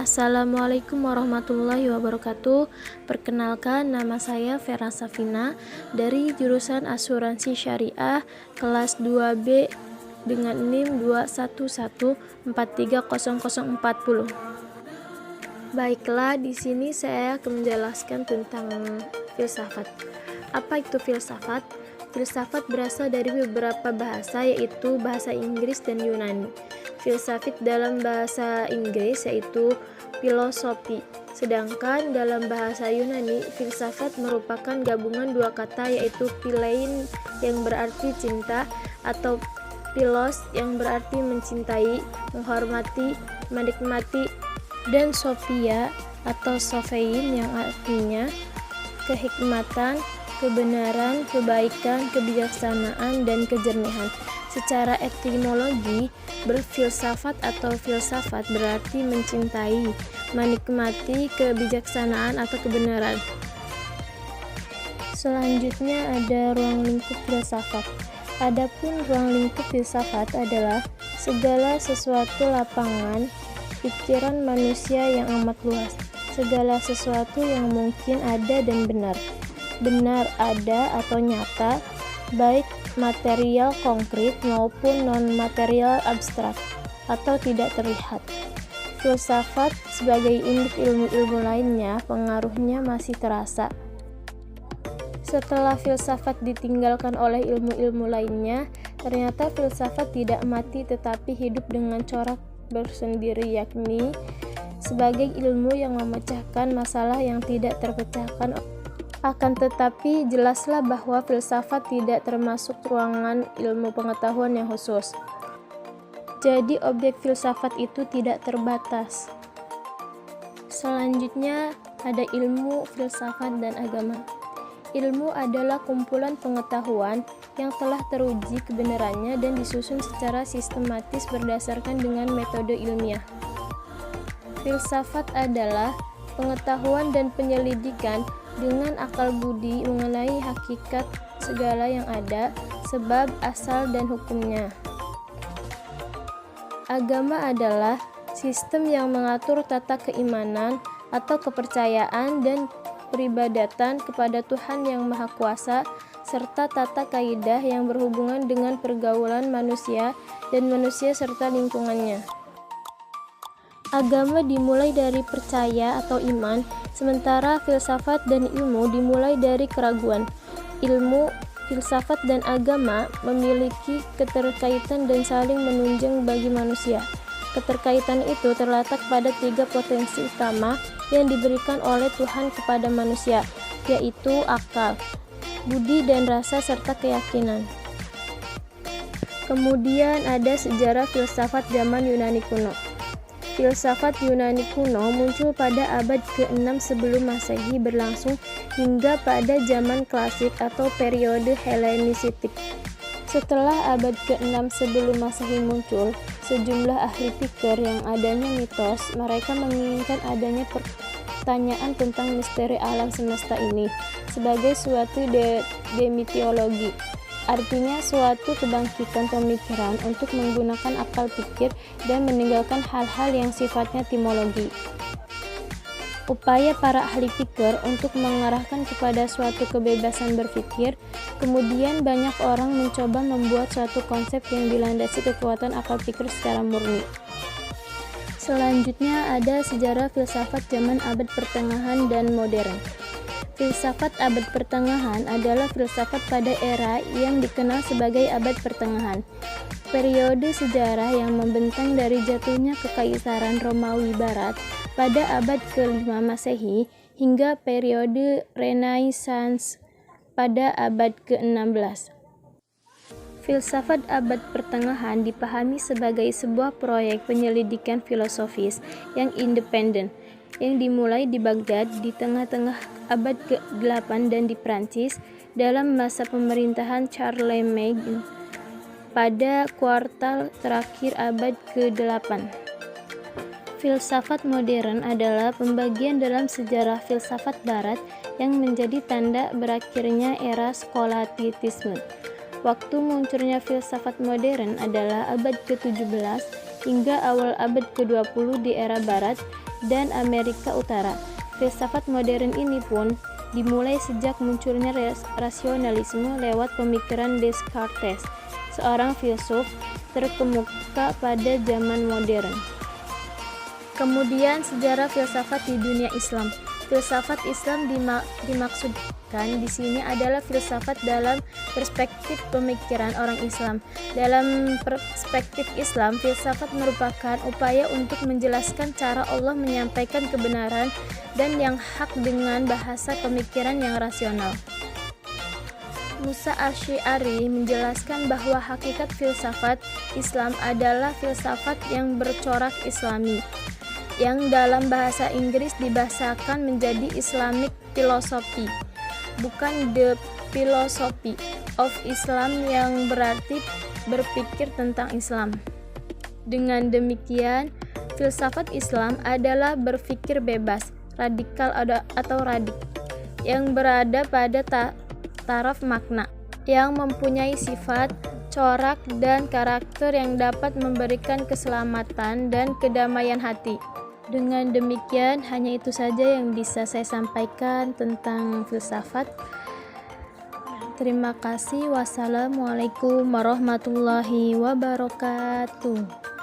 Assalamualaikum warahmatullahi wabarakatuh. Perkenalkan, nama saya Vera Safina dari jurusan Asuransi Syariah kelas 2B dengan NIM 211430040. Baiklah, di sini saya akan menjelaskan tentang filsafat. Apa itu filsafat? Filsafat berasal dari beberapa bahasa, yaitu bahasa Inggris dan Yunani. Filsafat dalam bahasa Inggris yaitu filosofi, sedangkan dalam bahasa Yunani, filsafat merupakan gabungan dua kata, yaitu philein yang berarti cinta atau philos yang berarti mencintai, menghormati, menikmati, dan sophia atau sophein yang artinya kehikmatan, kebenaran, kebaikan, kebijaksanaan, dan kejernihan. Secara etimologi, berfilsafat atau filsafat berarti mencintai, menikmati kebijaksanaan atau kebenaran. Selanjutnya ada ruang lingkup filsafat. Adapun ruang lingkup filsafat adalah segala sesuatu lapangan pikiran manusia yang amat luas, segala sesuatu yang mungkin ada dan benar ada atau nyata, baik material konkret maupun non-material abstrak atau tidak terlihat. Filsafat sebagai induk ilmu-ilmu lainnya, pengaruhnya masih terasa. Setelah filsafat ditinggalkan oleh ilmu-ilmu lainnya, ternyata filsafat tidak mati tetapi hidup dengan corak bersendiri, yakni sebagai ilmu yang memecahkan masalah yang tidak terpecahkan. Akan tetapi, jelaslah bahwa filsafat tidak termasuk ruangan ilmu pengetahuan yang khusus. Jadi, objek filsafat itu tidak terbatas. Selanjutnya, ada ilmu, filsafat, dan agama. Ilmu adalah kumpulan pengetahuan yang telah teruji kebenarannya dan disusun secara sistematis berdasarkan dengan metode ilmiah. Filsafat adalah pengetahuan dan penyelidikan dengan akal budi mengenai hakikat segala yang ada, sebab, asal, dan hukumnya. Agama adalah sistem yang mengatur tata keimanan atau kepercayaan dan peribadatan kepada Tuhan yang Maha Kuasa, serta tata kaidah yang berhubungan dengan pergaulan manusia dan manusia serta lingkungannya. Agama dimulai dari percaya atau iman, sementara filsafat dan ilmu dimulai dari keraguan. Ilmu, filsafat, dan agama memiliki keterkaitan dan saling menunjang bagi manusia. Keterkaitan itu terletak pada tiga potensi utama yang diberikan oleh Tuhan kepada manusia, yaitu akal, budi, dan rasa, serta keyakinan. Kemudian ada sejarah filsafat zaman Yunani kuno. Filsafat Yunani kuno muncul pada abad ke-6 sebelum Masehi, berlangsung hingga pada zaman klasik atau periode Helenistik. Setelah abad ke-6 sebelum Masehi muncul, sejumlah ahli pikir yang adanya mitos, mereka menginginkan adanya pertanyaan tentang misteri alam semesta ini sebagai suatu demitiologi. Artinya suatu kebangkitan pemikiran untuk menggunakan akal pikir dan meninggalkan hal-hal yang sifatnya timologi. Upaya para ahli pikir untuk mengarahkan kepada suatu kebebasan berpikir, kemudian banyak orang mencoba membuat suatu konsep yang dilandasi kekuatan akal pikir secara murni. Selanjutnya ada sejarah filsafat zaman abad pertengahan dan modern. Filsafat abad pertengahan adalah filsafat pada era yang dikenal sebagai abad pertengahan. Periode sejarah yang membentang dari jatuhnya Kekaisaran Romawi Barat pada abad ke-5 Masehi hingga periode Renaissance pada abad ke-16. Filsafat abad pertengahan dipahami sebagai sebuah proyek penyelidikan filosofis yang independen yang dimulai di Baghdad di tengah-tengah abad ke-8 dan di Prancis dalam masa pemerintahan Charlemagne pada kuartal terakhir abad ke-8. Filsafat modern adalah pembagian dalam sejarah filsafat barat yang menjadi tanda berakhirnya era skolatisme. Waktu munculnya filsafat modern adalah abad ke-17 hingga awal abad ke-20 di era Barat dan Amerika Utara. Filsafat modern ini pun dimulai sejak munculnya rasionalisme lewat pemikiran Descartes, seorang filsuf terkemuka pada zaman modern. Kemudian sejarah filsafat di dunia Islam. Filsafat Islam dimaksudkan di sini adalah filsafat dalam perspektif pemikiran orang Islam. Dalam perspektif Islam, filsafat merupakan upaya untuk menjelaskan cara Allah menyampaikan kebenaran dan yang hak dengan bahasa pemikiran yang rasional. Musa Asy'ari menjelaskan bahwa hakikat filsafat Islam adalah filsafat yang bercorak Islami, yang dalam bahasa Inggris dibahasakan menjadi Islamic philosophy, bukan the philosophy of Islam yang berarti berpikir tentang Islam. Dengan demikian, filsafat Islam adalah berpikir bebas, radikal atau radik, yang berada pada taraf makna, yang mempunyai sifat, corak, dan karakter yang dapat memberikan keselamatan dan kedamaian hati. Dengan demikian, hanya itu saja yang bisa saya sampaikan tentang filsafat. Terima kasih. Wassalamualaikum warahmatullahi wabarakatuh.